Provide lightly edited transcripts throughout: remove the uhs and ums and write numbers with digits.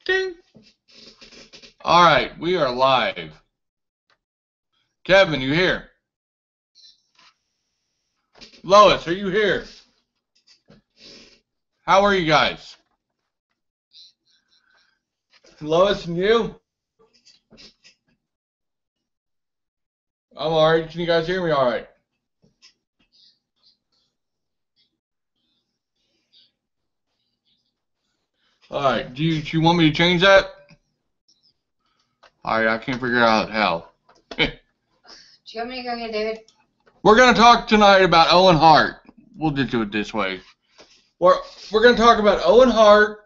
Ding. All right, we are live. Kevin, you here? Lois, are you here? How are you guys? Lois and you? I'm all right. Can you guys hear me all right? All right. Do you want me to change that? All right, I can't figure out how. Do you want me to go get David? We're going to talk tonight about Owen Hart. We'll just do it this way. We're going to talk about Owen Hart.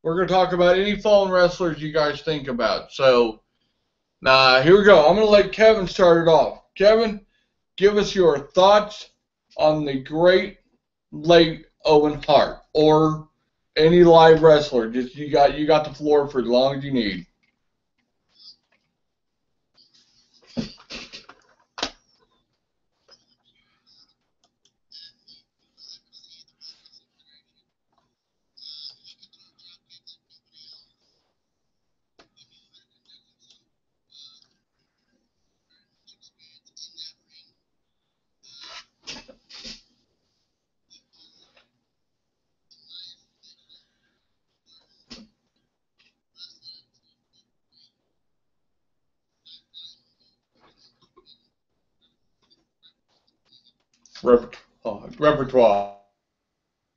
We're going to talk about any fallen wrestlers you guys think about. So, here we go. I'm going to let Kevin start it off. Kevin, give us your thoughts on the great late Owen Hart or any live wrestler. Just you got the floor for as long as you need. Repertoire.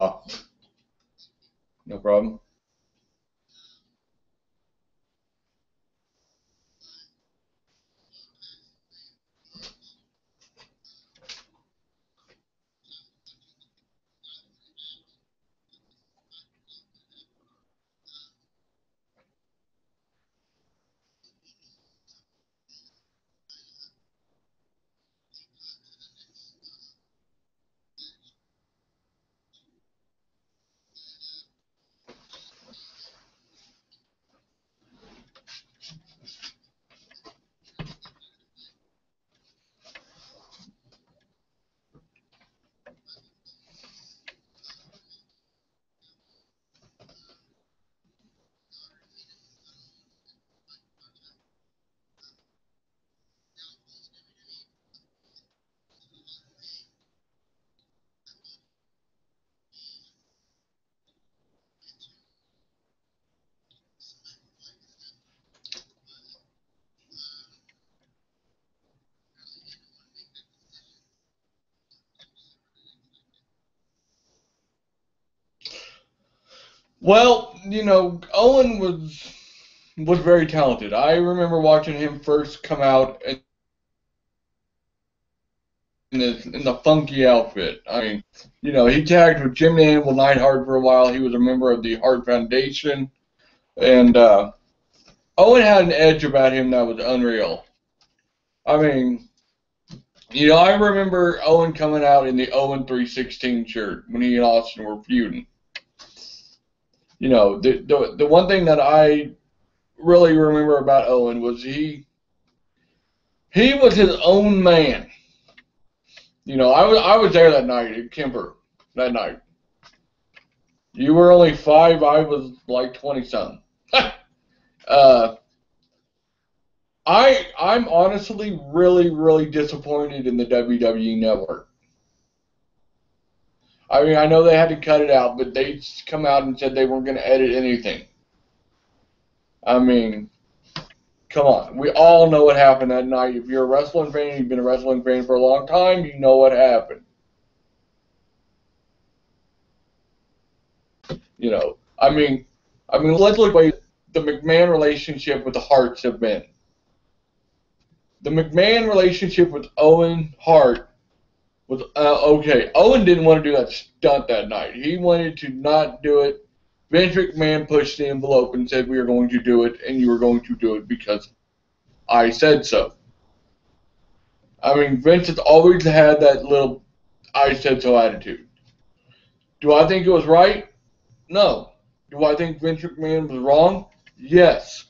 No problem. Well, Owen was very talented. I remember watching him first come out in the funky outfit. I mean, he tagged with Jim Anvil Neidhart for a while. He was a member of the Hart Foundation, and Owen had an edge about him that was unreal. I mean, I remember Owen coming out in the Owen 316 shirt when he and Austin were feuding. The one thing that I really remember about Owen was he was his own man. I was there that night at Kemper that night. You were only 5, I was like 20 something. I'm honestly really, really disappointed in the WWE Network. I mean, I know they had to cut it out, but they come out and said they weren't going to edit anything. I mean, come on. We all know what happened that night. If you're a wrestling fan, you've been a wrestling fan for a long time, you know what happened. I mean, let's look at the McMahon relationship with the Harts have been. The McMahon relationship with Owen Hart was okay. Owen didn't want to do that stunt that night. He wanted to not do it. Vince McMahon pushed the envelope and said, "We are going to do it, and you are going to do it because I said so." I mean, Vince has always had that little "I said so" attitude. Do I think it was right? No. Do I think Vince McMahon was wrong? Yes.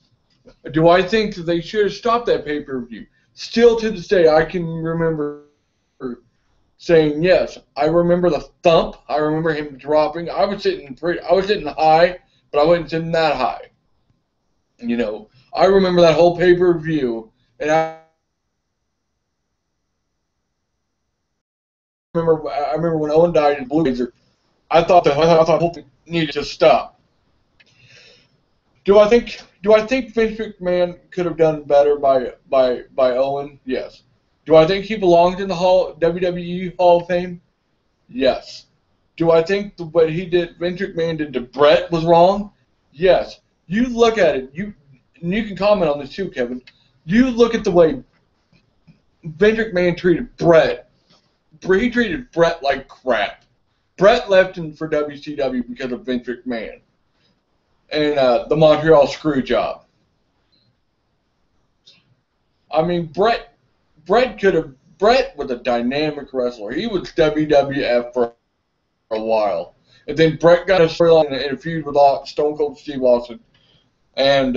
Do I think that they should have stopped that pay-per-view? Still to this day, I can remember saying yes. I remember the thump. I remember him dropping. I was sitting high, but I wasn't sitting that high. You know, I remember that whole pay-per-view, and I remember when Owen died in Blue Razor. I thought the whole thing needed to stop. Do I think Vince McMahon could have done better by Owen? Yes. Do I think he belonged in the WWE Hall of Fame? Yes. Do I think what Vince McMahon did to Brett was wrong? Yes. You look at it, and you can comment on this too, Kevin. You look at the way Vince McMahon treated Brett. He treated Brett like crap. Brett left him for WCW because of Vince McMahon and the Montreal screw job. I mean, Brett was a dynamic wrestler. He was WWF for a while. And then Brett got a storyline in a feud with Stone Cold Steve Austin. And,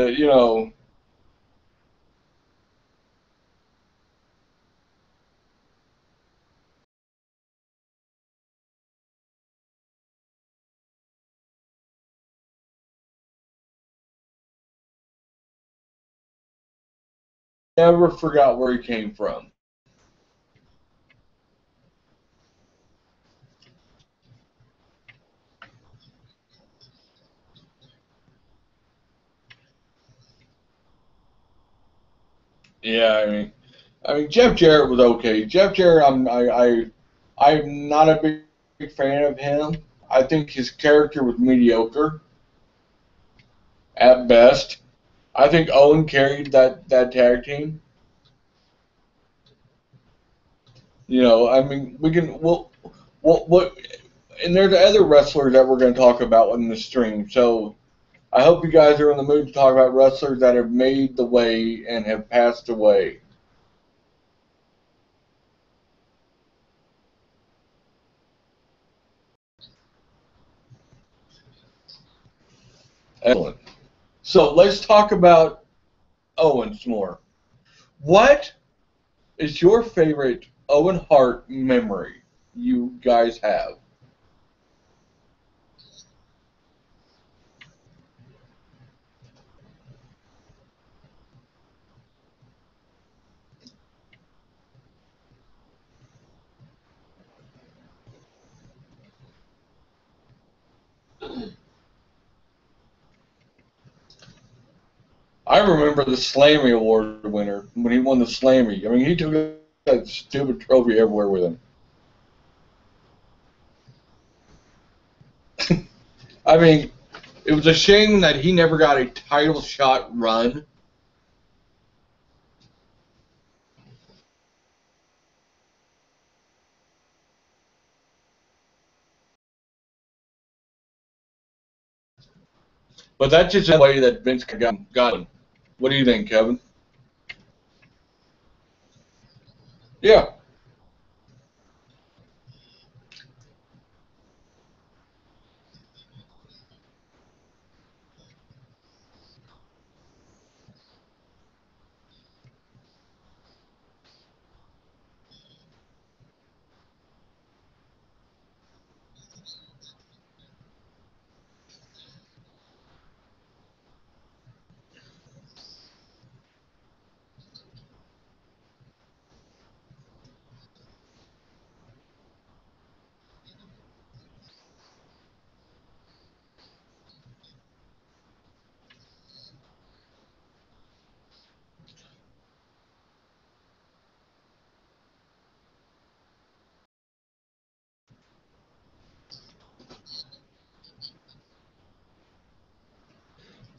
never forgot where he came from. Yeah, I mean, Jeff Jarrett was okay. Jeff Jarrett, I'm not a big fan of him. I think his character was mediocre at best. I think Owen carried that tag team. I mean, what, and there's other wrestlers that we're going to talk about in the stream. So I hope you guys are in the mood to talk about wrestlers that have made the way and have passed away. Excellent. So let's talk about Owens more. What is your favorite Owen Hart memory you guys have? I remember the Slammy Award winner when he won the Slammy. I mean, he took that stupid trophy everywhere with him. I mean, it was a shame that he never got a title shot run. But that's just the way that Vince got him. What do you think, Kevin? Yeah.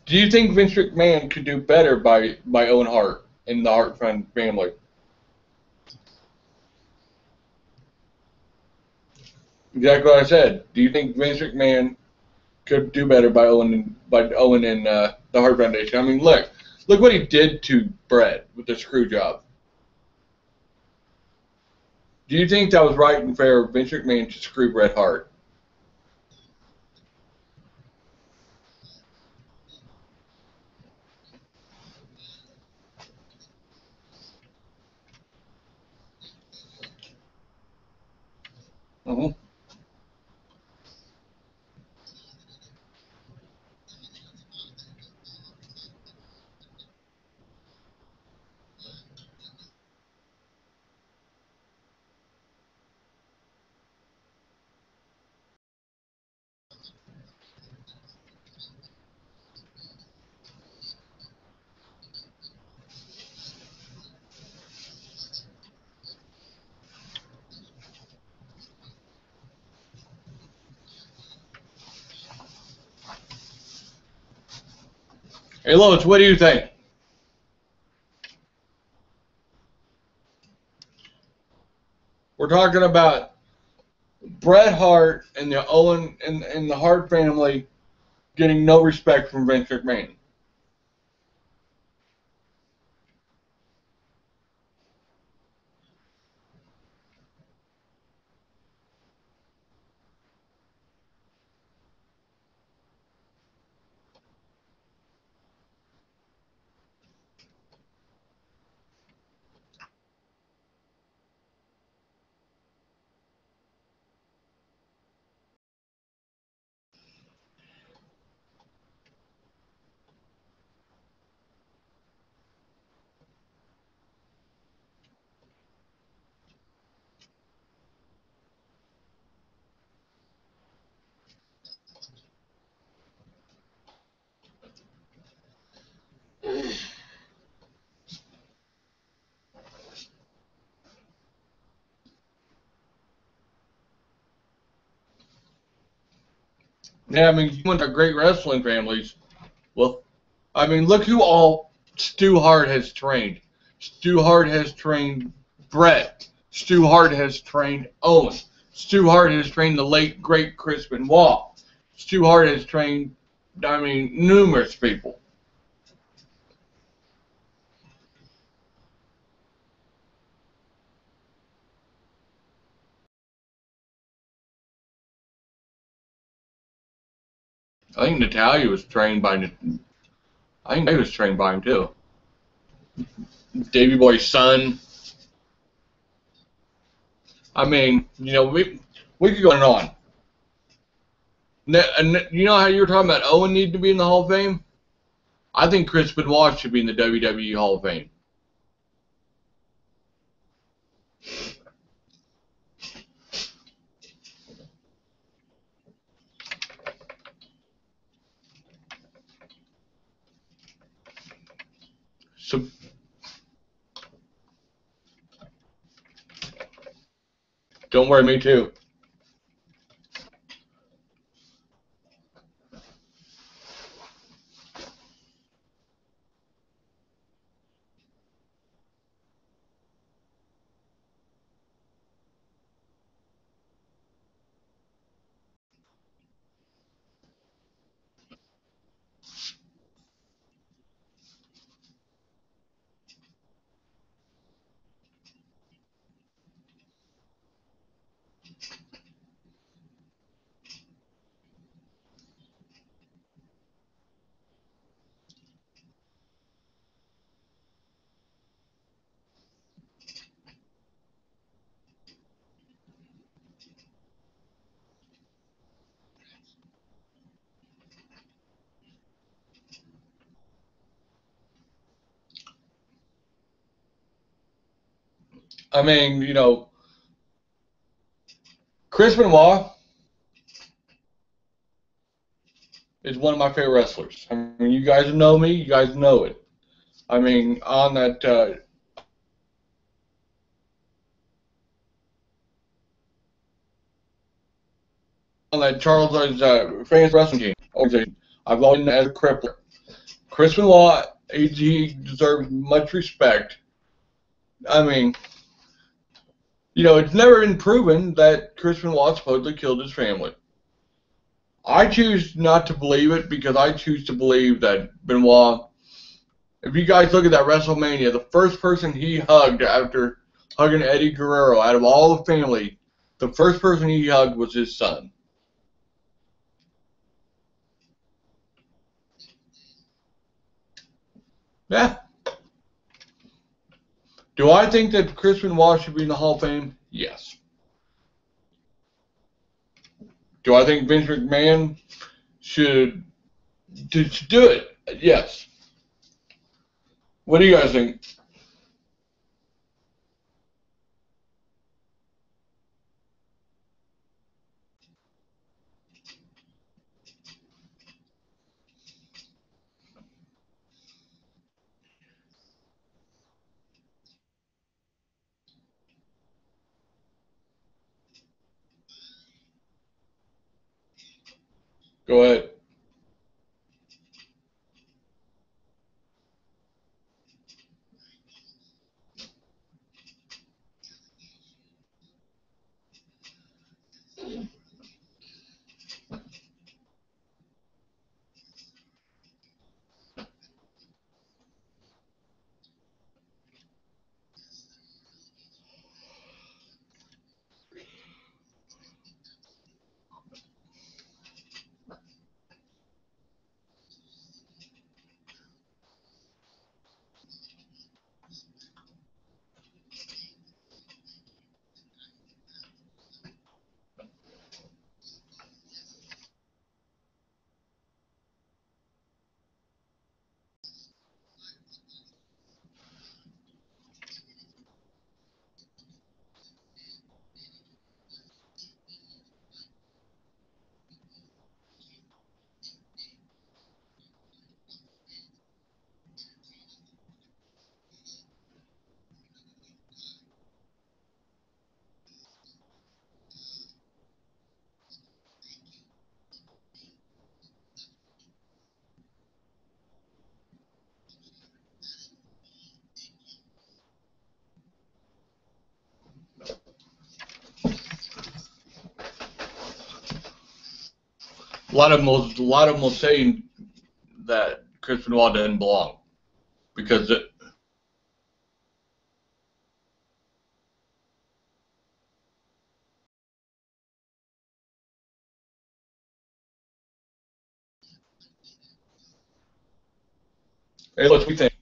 Do you think Vince McMahon could do better by Owen Hart and the Hart family? Exactly what I said. Do you think Vince McMahon could do better by Owen and the Hart Foundation? I mean, look what he did to Brett with the screw job. Do you think that was right and fair of Vince McMahon to screw Bret Hart? Hmm. Hey, Lois, what do you think? We're talking about Bret Hart and the Owen and the Hart family getting no respect from Vince McMahon. Yeah, I mean, you want the great wrestling families. Well, I mean, look who all Stu Hart has trained. Stu Hart has trained Bret. Stu Hart has trained Owen. Stu Hart has trained the late, great Chris Benoit. Stu Hart has trained, I mean, numerous people. I think Natalia was trained by, I think Natalia was trained by him too. Davey Boy's son. I mean, we could go on and on. You know how you were talking about Owen needing to be in the Hall of Fame? I think Chris Benoit should be in the WWE Hall of Fame. So don't worry, me too. I mean, Chris Benoit is one of my favorite wrestlers. I mean, you guys know me, you guys know it. I mean, on that Charles Fans Wrestling Team organization, I've always known as a crippler. Chris Benoit, he deserves much respect. I mean, it's never been proven that Chris Benoit supposedly killed his family. I choose not to believe it because I choose to believe that Benoit, if you guys look at that WrestleMania, the first person he hugged after hugging Eddie Guerrero out of all the family, the first person he hugged was his son. Yeah. Do I think that Chris Benoit should be in the Hall of Fame? Yes. Do I think Vince McMahon should do it? Yes. What do you guys think? Go ahead. a lot of them will say that Chris Benoit doesn't belong because hey, what we think.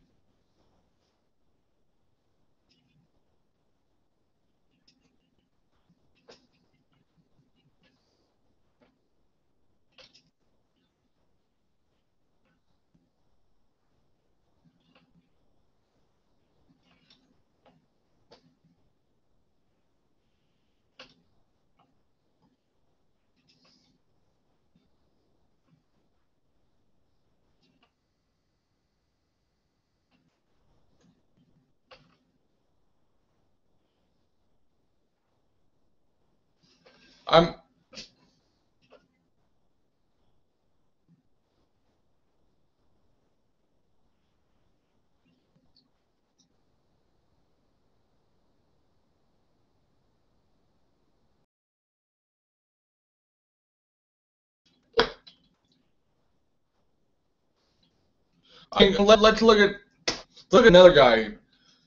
I'm let's look at another guy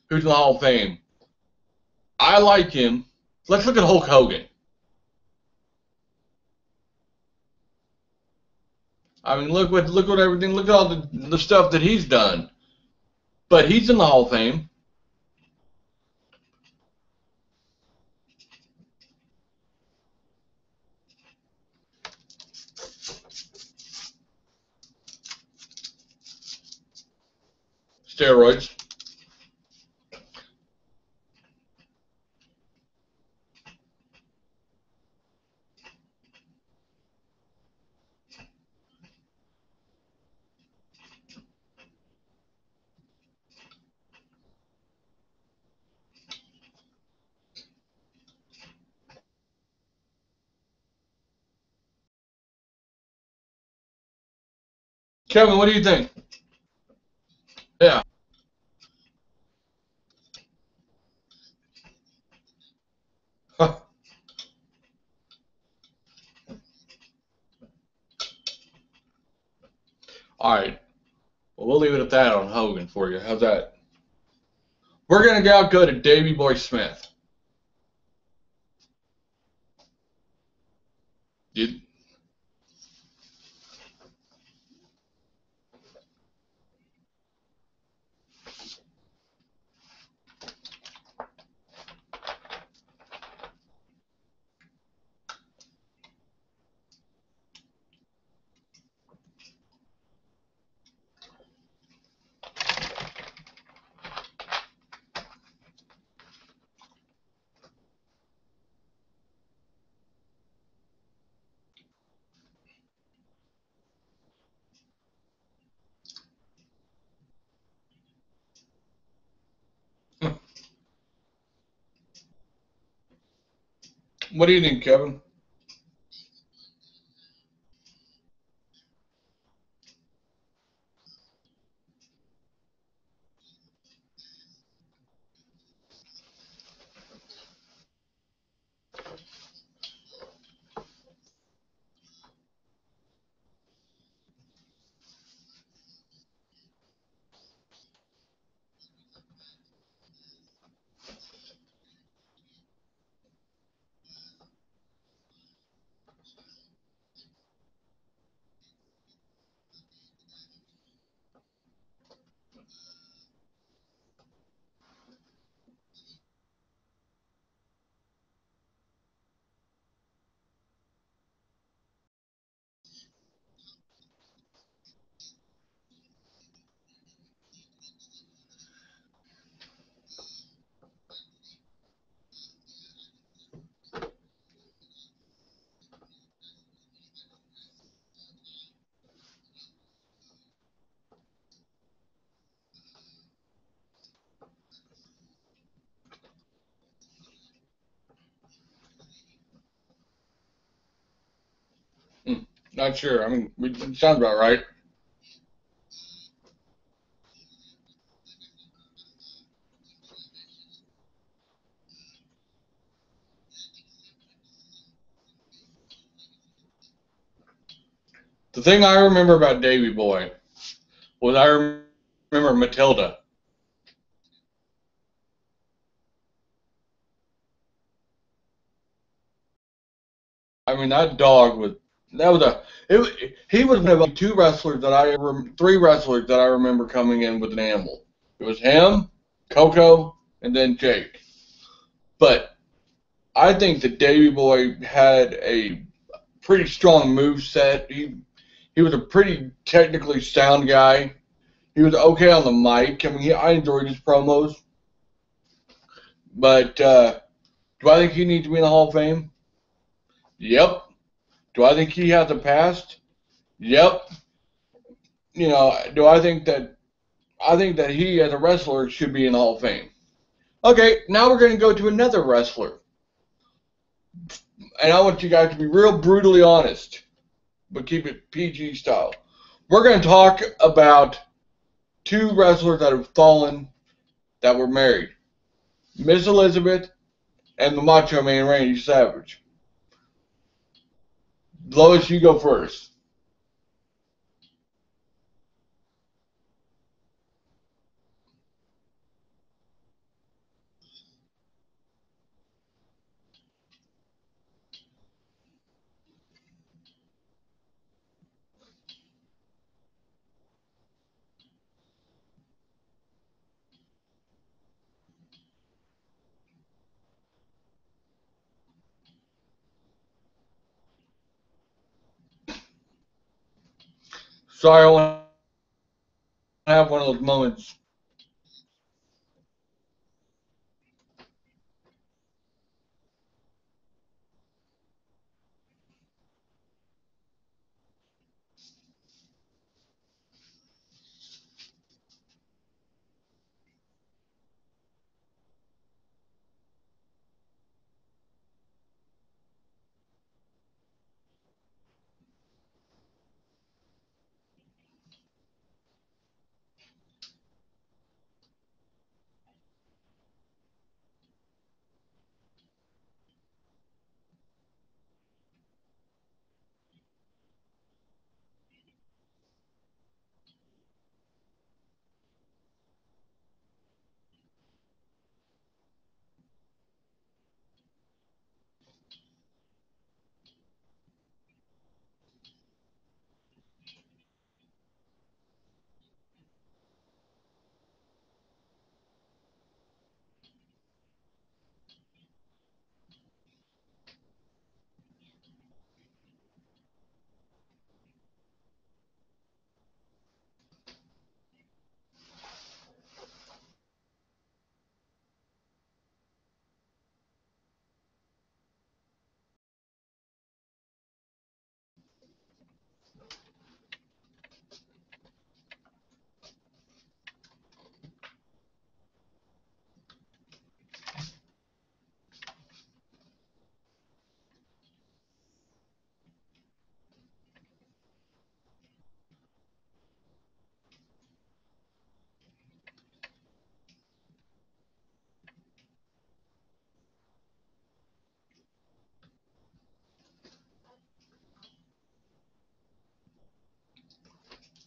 who's in the Hall of Fame. I like him. Let's look at Hulk Hogan. I mean, look what everything. Look at all the stuff that he's done. But he's in the Hall of Fame. Steroids. Kevin, what do you think? Yeah. All right. Well, we'll leave it at that on Hogan for you. How's that? We're gonna go to Davy Boy Smith. You, what do you think, Kevin? Hmm, not sure. I mean, it sounds about right. The thing I remember about Davy Boy was I remember Matilda. I mean, that dog was that was a he was one of three wrestlers that I remember coming in with an animal. It was him, Coco, and then Jake. But I think that Davy Boy had a pretty strong move set. He was a pretty technically sound guy. He was okay on the mic. I mean, I enjoyed his promos. But do I think he needs to be in the Hall of Fame? Yep. Do I think he has a past? Yep. You know, do I think that he as a wrestler should be in the Hall of Fame. Okay, now we're going to go to another wrestler. And I want you guys to be real brutally honest, but keep it PG style. We're going to talk about two wrestlers that have fallen that were married. Miss Elizabeth and the Macho Man Randy Savage. Lois, you go first. Sorry, I want to have one of those moments.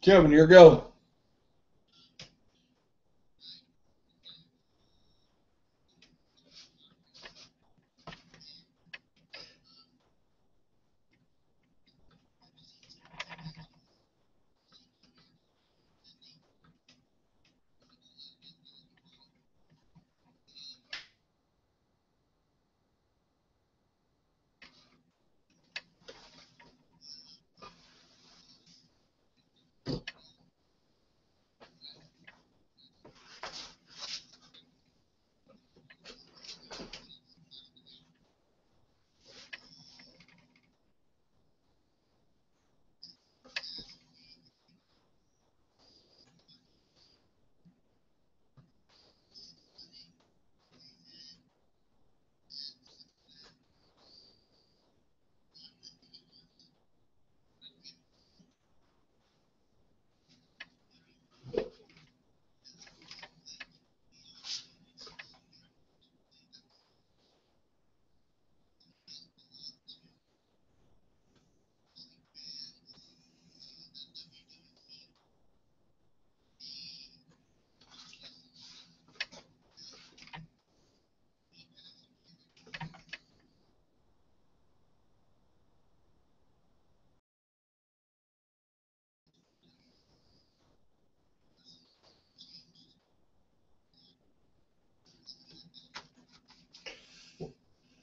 Kevin, your go.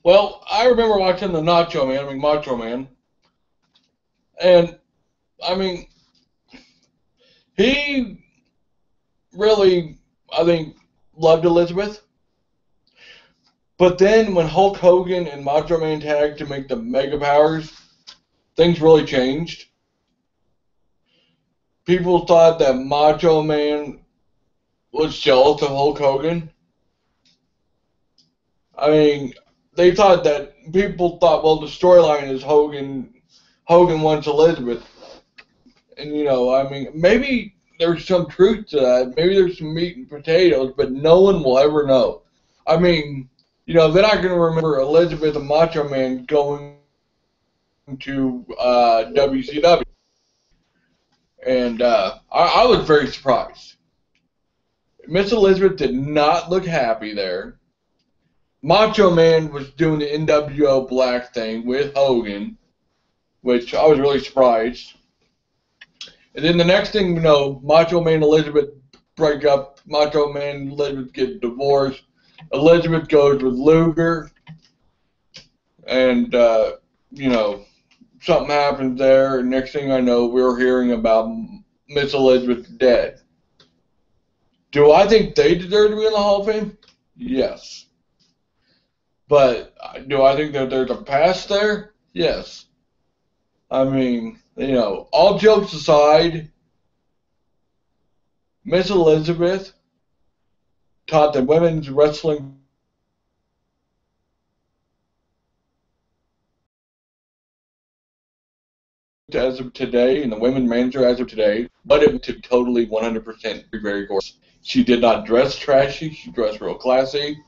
Well, I remember watching the Macho Man, and I mean, he really, I think, loved Elizabeth. But then when Hulk Hogan and Macho Man tagged to make the Mega Powers, things really changed. People thought that Macho Man was jealous of Hulk Hogan. I mean, they thought that people thought, well, the storyline is Hogan wants Elizabeth, and I mean, maybe there's some truth to that. Maybe there's some meat and potatoes, but no one will ever know. I mean, they're not going to remember Elizabeth and Macho Man going to WCW, and I was very surprised. Miss Elizabeth did not look happy there. Macho Man was doing the NWO Black thing with Hogan, which I was really surprised. And then the next thing you know, Macho Man and Elizabeth break up. Macho Man and Elizabeth get divorced. Elizabeth goes with Luger, and something happens there. And next thing I know, we're hearing about Miss Elizabeth dead. Do I think they deserve to be in the Hall of Fame? Yes. But do I think that there's a past there? Yes. I mean, all jokes aside, Miss Elizabeth taught the women's wrestling as of today and the women manager as of today, but it to totally 100% very gorgeous. She did not dress trashy. She dressed real classy.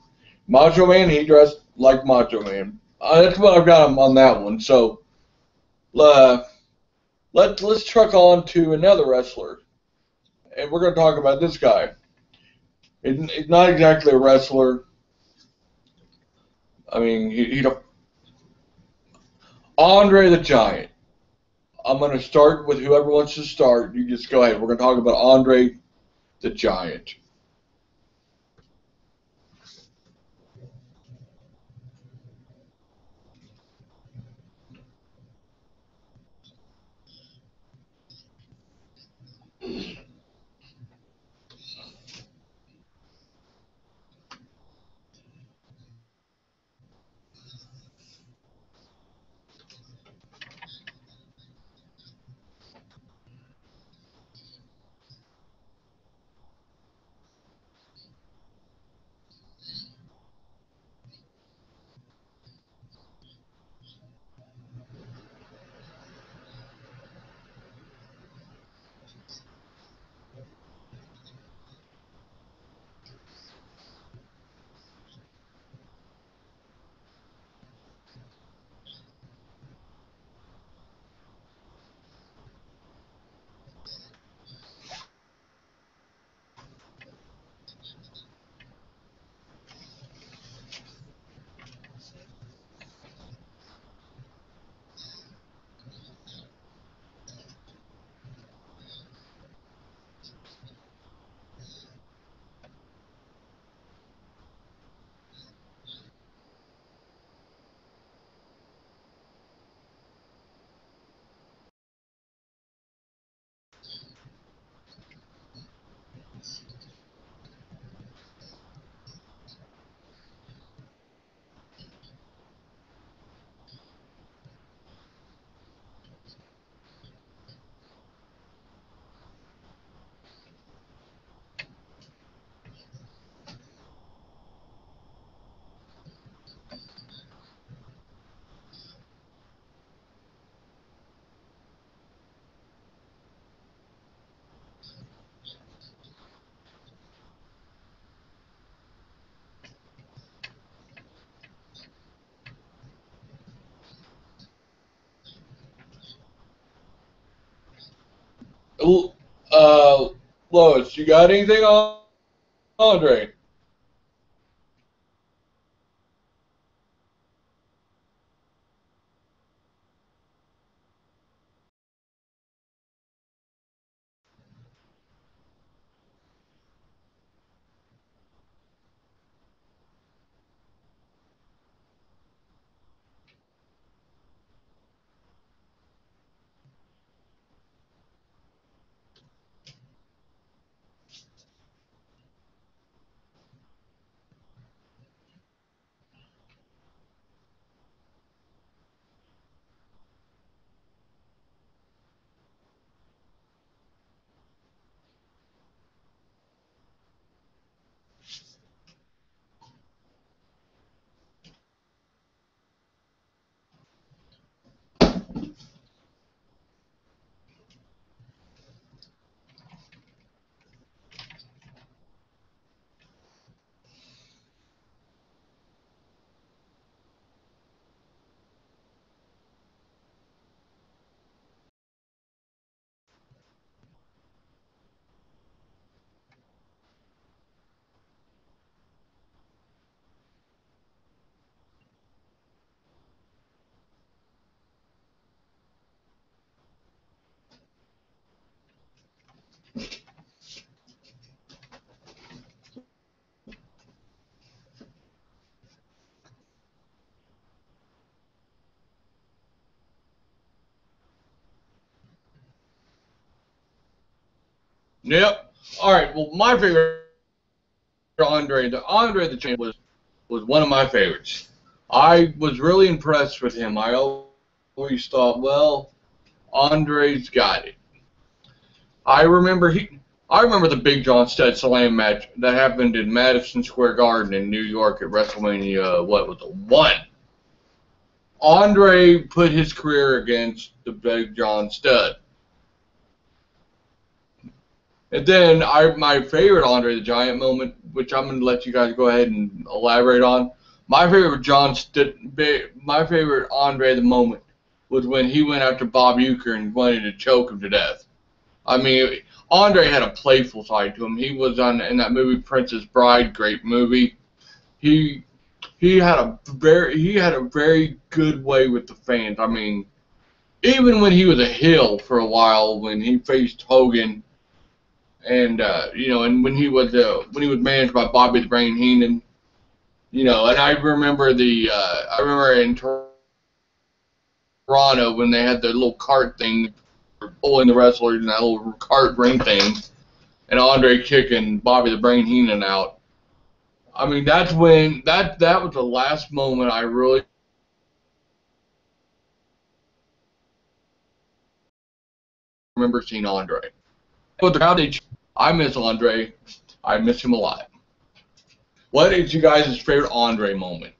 Macho Man, he dressed like Macho Man. That's what I've got on that one. So uh, let's truck on to another wrestler, and we're going to talk about this guy. He's not exactly a wrestler. I mean, he's Andre the Giant. I'm going to start with whoever wants to start. You just go ahead. We're going to talk about Andre the Giant. Uh, Lois, you got anything on Andre? Yep. All right. Well, my favorite Andre the Giant was one of my favorites. I was really impressed with him. I always thought, well, Andre's got it. I remember I remember the Big John Studd Slam match that happened in Madison Square Garden in New York at WrestleMania. What was it? 1. Andre put his career against the Big John Studd. And then my favorite Andre the Giant moment, which I'm going to let you guys go ahead and elaborate on. My favorite Andre the moment was when he went after Bob Uecker and wanted to choke him to death. I mean, Andre had a playful side to him. He was in that movie Princess Bride, great movie. He had a very good way with the fans. I mean, even when he was a heel for a while, when he faced Hogan, and and when he was managed by Bobby the Brain Heenan, and I remember in Toronto when they had the little cart thing, pulling the wrestlers in that little cart ring thing, and Andre kicking Bobby the Brain Heenan out. I mean, that's when that was the last moment I really remember seeing Andre. But the crowd, I miss Andre. I miss him a lot. What is you guys' favorite Andre moment?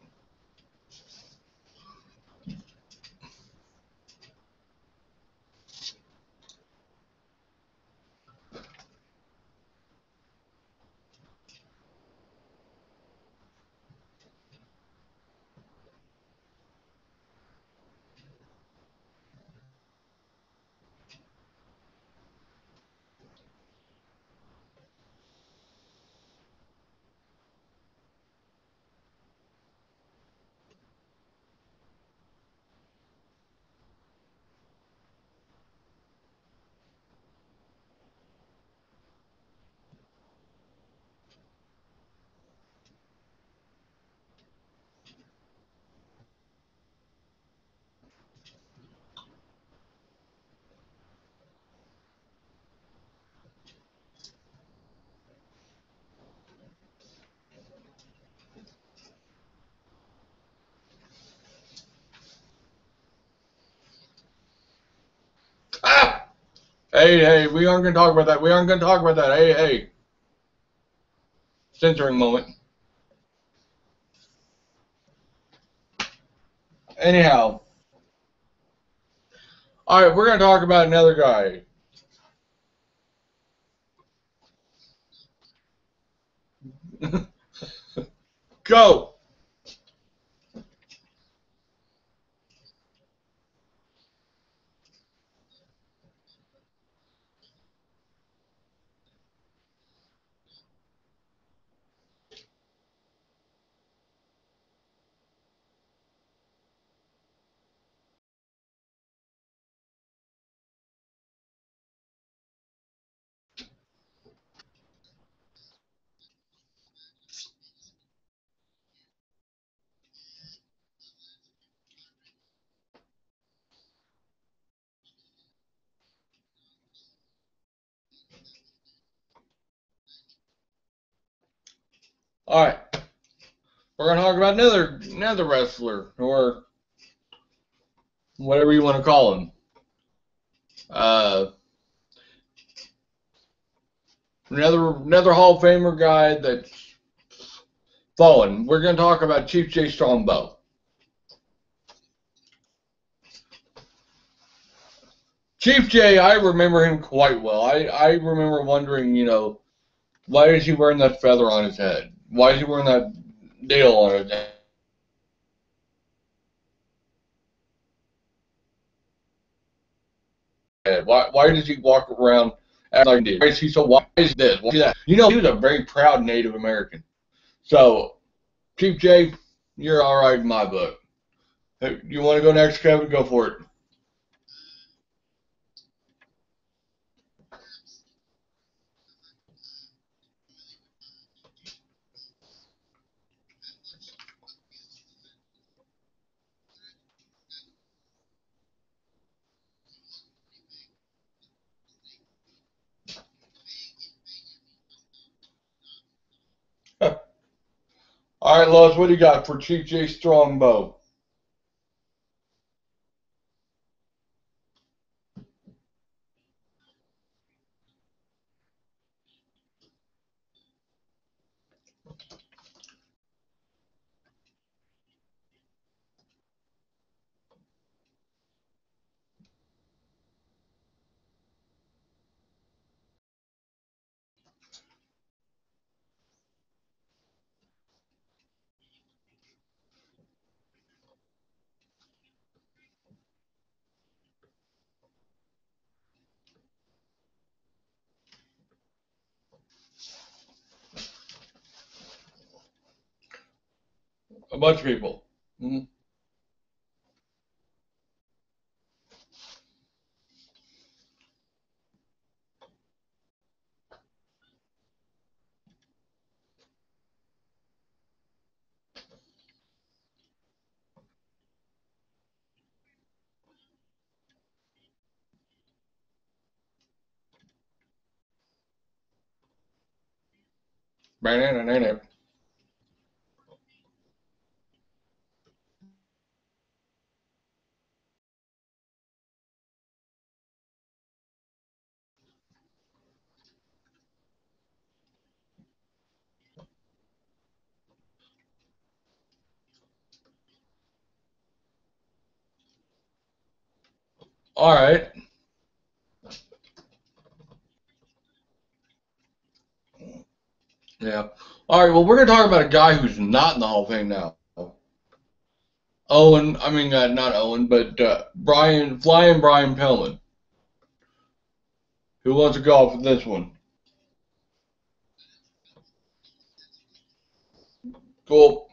Ah! Hey, we aren't going to talk about that. We aren't going to talk about that. Hey. Censoring moment. Anyhow. All right, we're going to talk about another guy. Go. All right. We're going to talk about another wrestler, or whatever you want to call him. Uh, another Hall of Famer guy that's fallen. We're going to talk about Chief Jay Strongbow. Chief Jay, I remember him quite well. I remember wondering, why is he wearing that feather on his head? Why is he wearing that nail on his head? Why does he walk around acting like this? Why is he so why is this? Why is that? He was a very proud Native American. So, Chief Jay, you're all right in my book. Hey, you want to go next, Kevin? Go for it. All right, Lois, what do you got for Chief J Strongbow? A bunch of people. Mm-hmm. Banana. All right. Yeah. All right. Well, we're gonna talk about a guy who's not in the Hall of Fame now. Owen. I mean, not Owen, but Flying Brian Pillman. Who wants to go off with this one? Cool.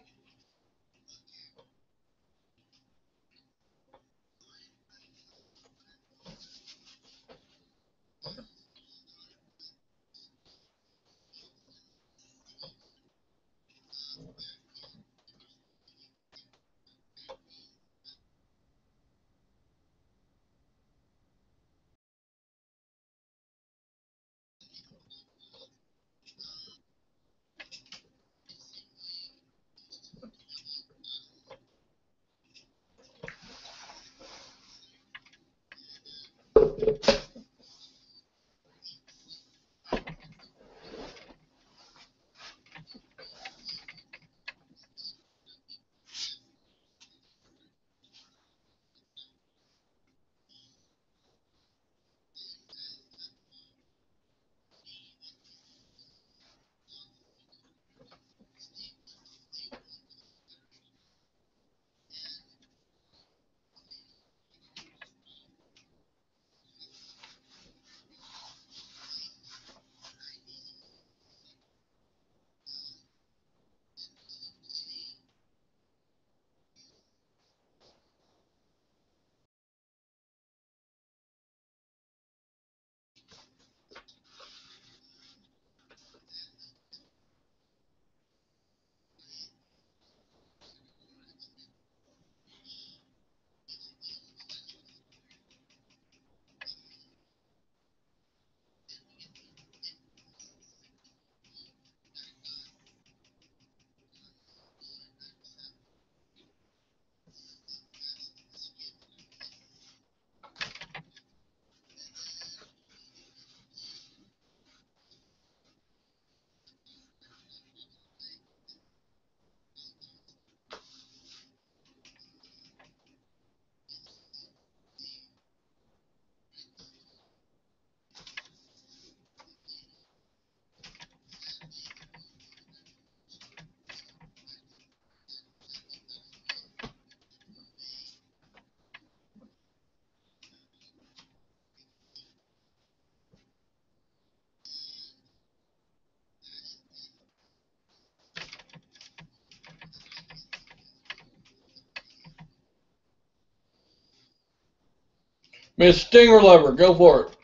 Miss Stinger Lover, go for it.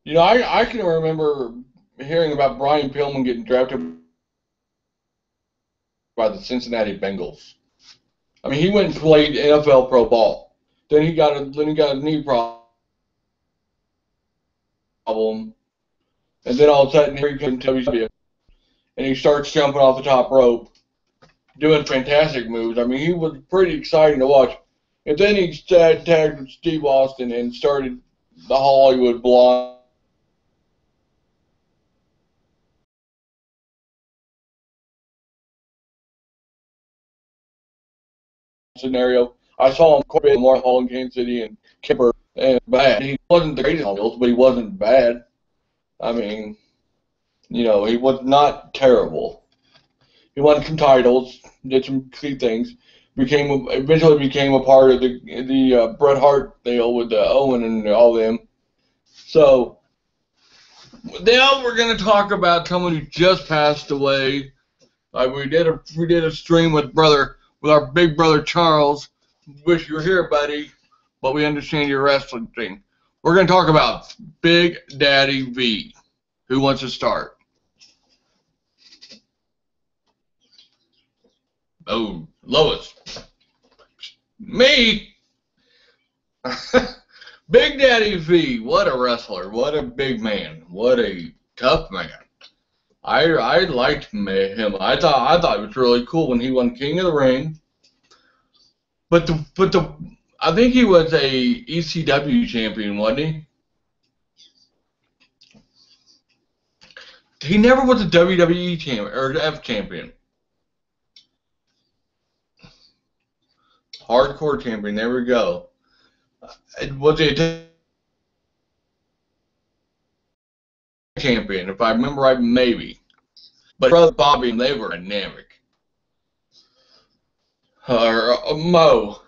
I can remember hearing about Brian Pillman getting drafted by the Cincinnati Bengals. I mean, he went and played NFL pro ball. Then he got a knee problem, and then all of a sudden here he comes to WCW, and he starts jumping off the top rope, doing fantastic moves. I mean, he was pretty exciting to watch. And then he tagged with Steve Austin and started the Hollywood Blonde scenario. I saw him quite a bit in Mark Hall in Kansas City and Kipper and bad. He wasn't the greatest on wheels, but he wasn't bad. I mean, he was not terrible. He won some titles, did some key things, eventually became a part of the Bret Hart deal with Owen and all them. So now we're going to talk about someone who just passed away. We did a stream with our big brother Charles. Wish you were here, buddy, but we understand your wrestling thing. We're going to talk about Big Daddy V. Who wants to start? Oh, Lois. Me? Big Daddy V. What a wrestler. What a big man. What a tough man. I liked him. I thought it was really cool when he won King of the Ring. But I think he was a ECW champion, wasn't he? He never was a WWE champion or F champion. Hardcore champion. There we go. Was he a champion? If I remember right, maybe. But brother Bobby and they were dynamic. Or Mo.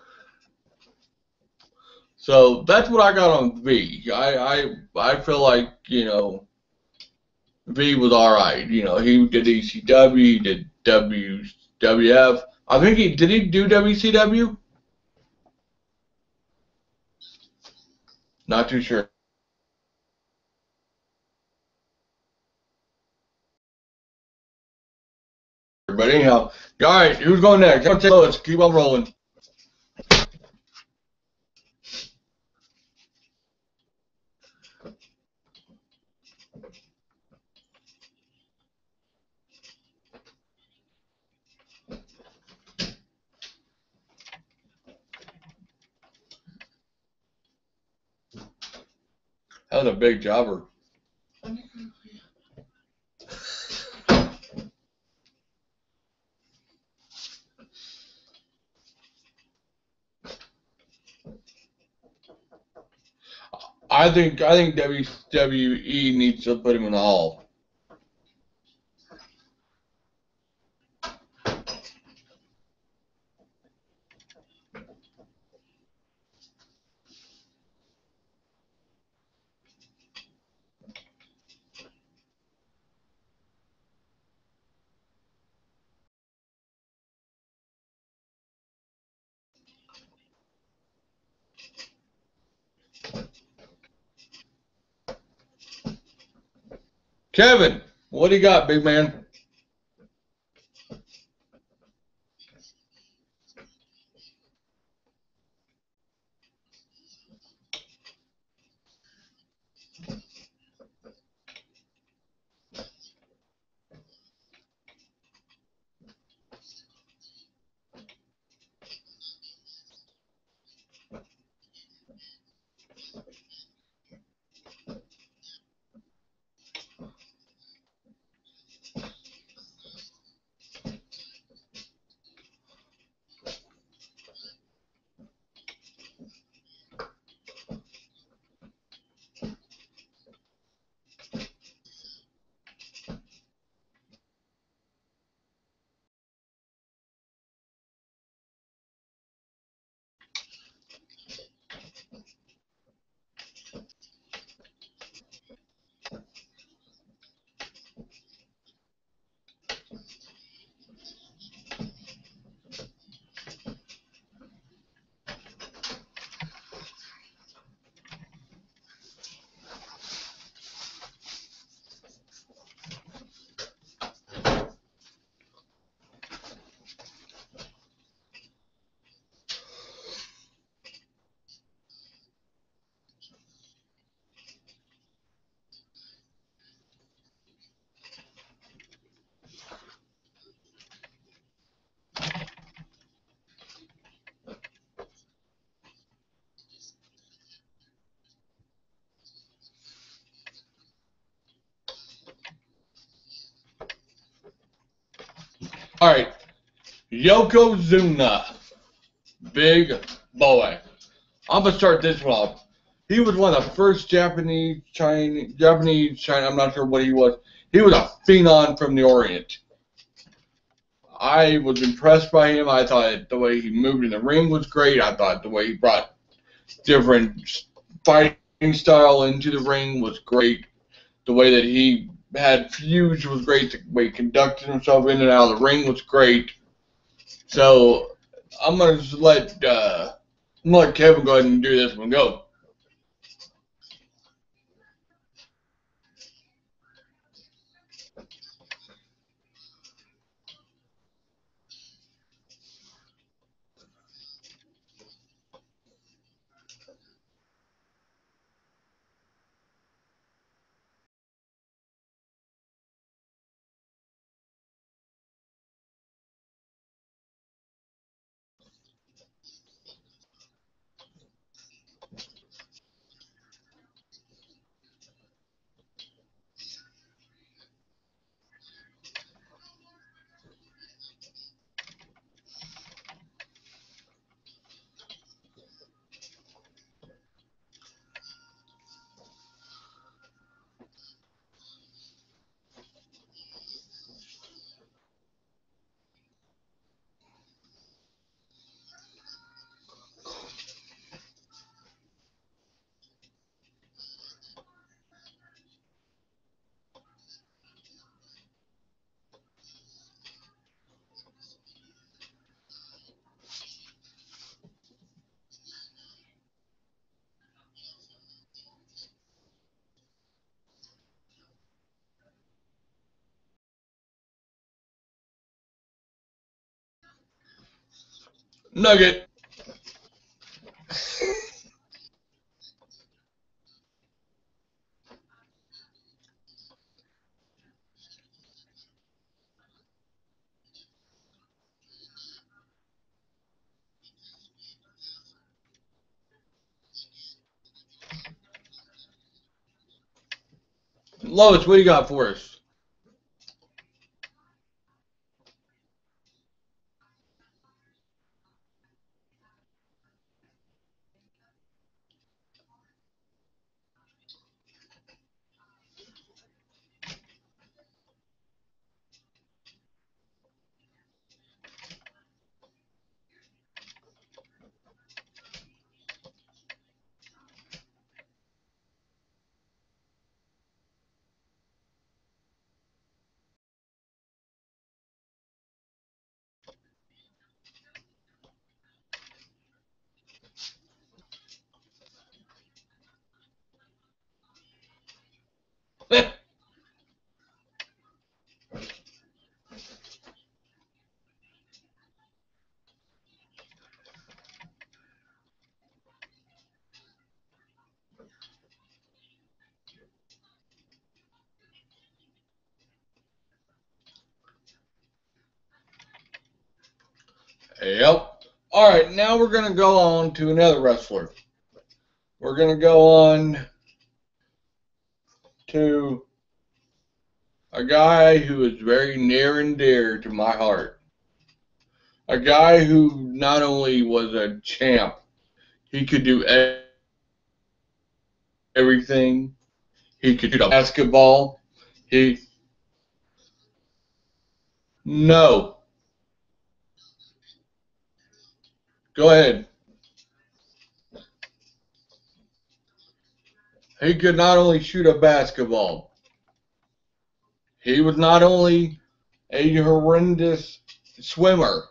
So that's what I got on V. I feel like V was all right. He did ECW, he did WWF. I think he do WCW. Not too sure. But anyhow, all right. Who's going next? Let's keep on rolling. That was a big jobber. I think WWE needs to put him in the hall. Kevin, what do you got, big man? All right, Yokozuna, big boy. I'm gonna start this one off. He was one of the first Japanese, I'm not sure what he was. He was a phenom from the Orient. I was impressed by him. I thought the way he moved in the ring was great. I thought the way he brought different fighting style into the ring was great. The way that he had feuds was great. The way he conducted himself in and out of the ring was great. So I'm gonna just let Kevin go ahead and do this one. Go. Nugget. Lois, what do you got for us? Yep. All right, now we're going to go on to another wrestler. We're going to go on to a guy who is very near and dear to my heart. A guy who not only was a champ, he could do everything. He could shoot a basketball. He No. Go ahead. He could not only shoot a basketball. He was not only a horrendous swimmer.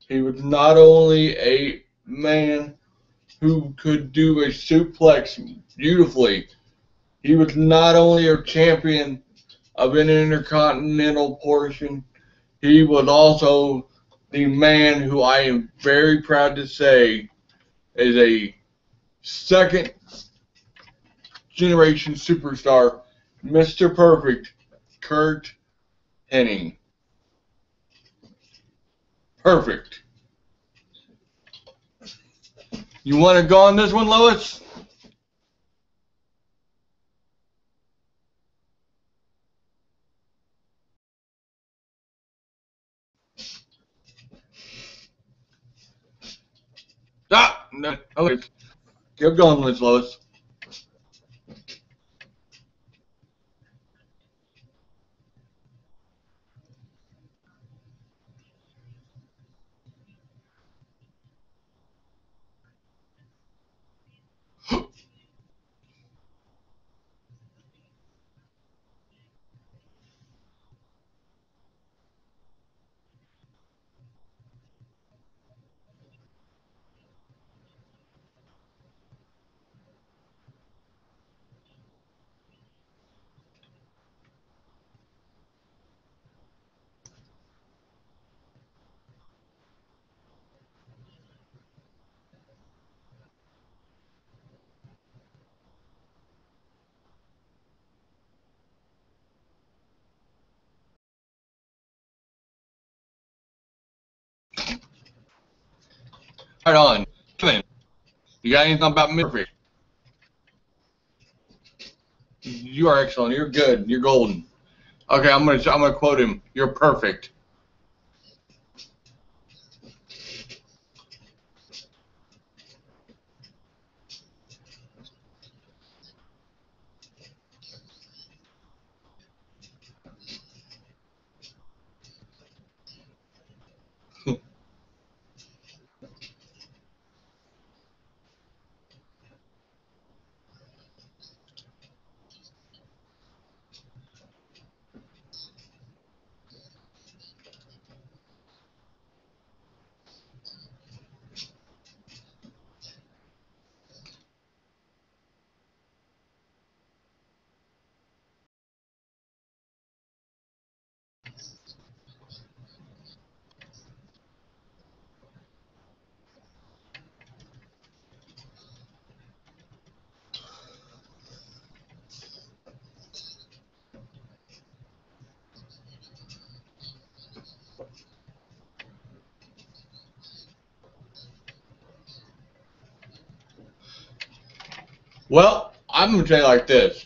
He was not only a man who could do a suplex beautifully. He was not only a champion of an intercontinental portion, he was also the man who I am very proud to say is a second generation superstar, Mr. Perfect, Kurt Hennig. Perfect. You want to go on this one, Lois? Okay. Keep going, Miss Lois. Right on. Kevin, you got anything about me? Perfect. You are excellent. You're good. You're golden. Okay, I'm gonna quote him. You're perfect. Well, I'm gonna tell you like this.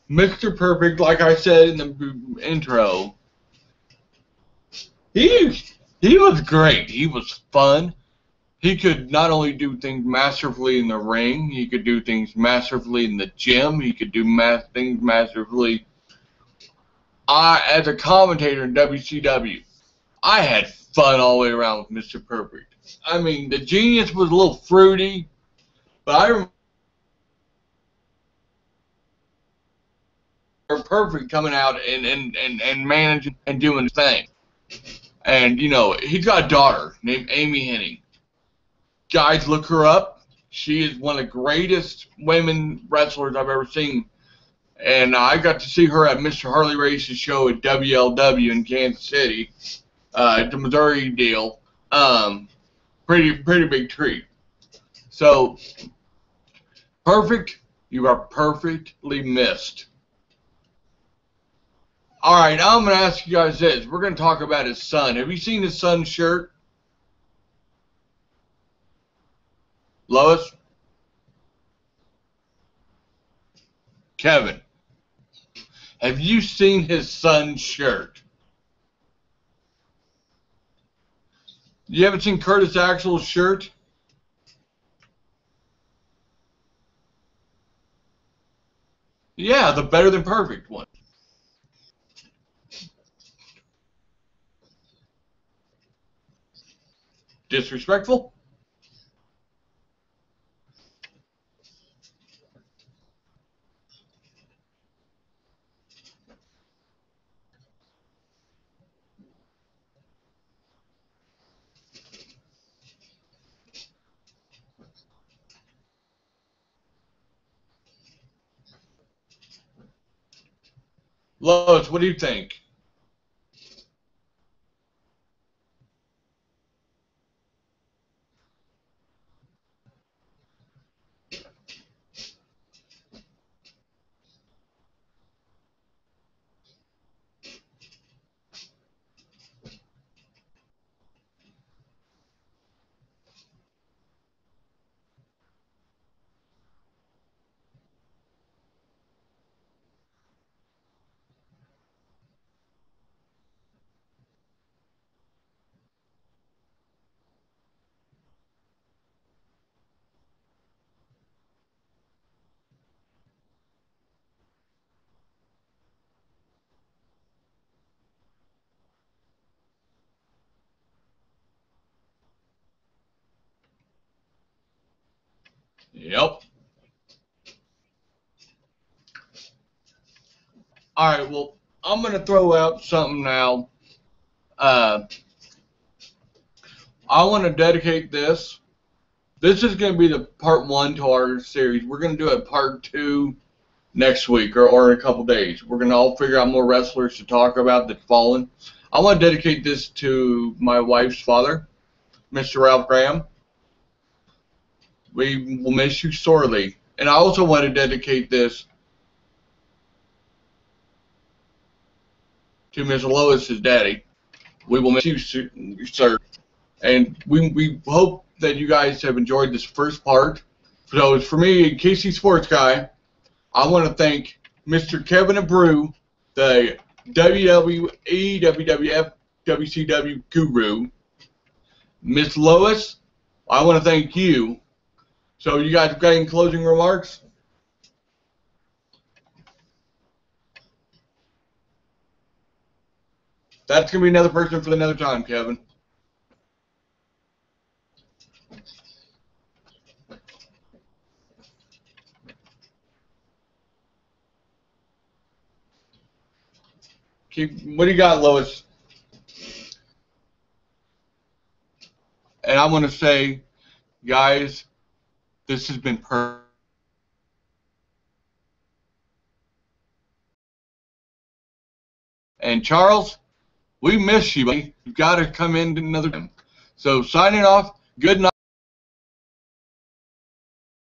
Mr. Perfect, like I said in the intro, he he was great. He was fun. He could not only do things masterfully in the ring, he could do things masterfully in the gym. He could do things masterfully. As a commentator in WCW, I had fun all the way around with Mr. Perfect. I mean, the Genius was a little fruity, but I remember Perfect coming out and managing and doing his thing. And, you know, he's got a daughter named Amy Hennig. Guys, look her up. She is one of the greatest women wrestlers I've ever seen. And I got to see her at Mr. Harley Race's show at WLW in Kansas City, at the Missouri deal. Pretty big treat. So, Perfect, you are perfectly missed. All right, now I'm going to ask you guys this. We're going to talk about his son. Have you seen his son's shirt, Lois? Kevin, have you seen his son's shirt? You haven't seen Curtis Axel's shirt? Yeah, the Better Than Perfect one. Disrespectful? Lois, what do you think? Yep. All right. Well, I'm gonna throw out something now. I want to dedicate this. This is going to be the part 1 to our series. We're going to do a part 2 next week or in a couple days. We're going to all figure out more wrestlers to talk about that's fallen. I want to dedicate this to my wife's father, Mr. Ralph Graham. We will miss you sorely. And I also want to dedicate this to Miss Lois's daddy. We will miss you, sir. And we hope that you guys have enjoyed this first part. So for me, Casey Sports Guy, I want to thank Mr. Kevin Abreu, the WWE, WWF, WCW guru. Miss Lois, I want to thank you. So you guys got any closing remarks? That's going to be another person for another time, Kevin. What do you got, Lois? And I want to say, guys, this has been perfect. And Charles, we miss you, buddy. You've got to come in another time. So signing off, good night.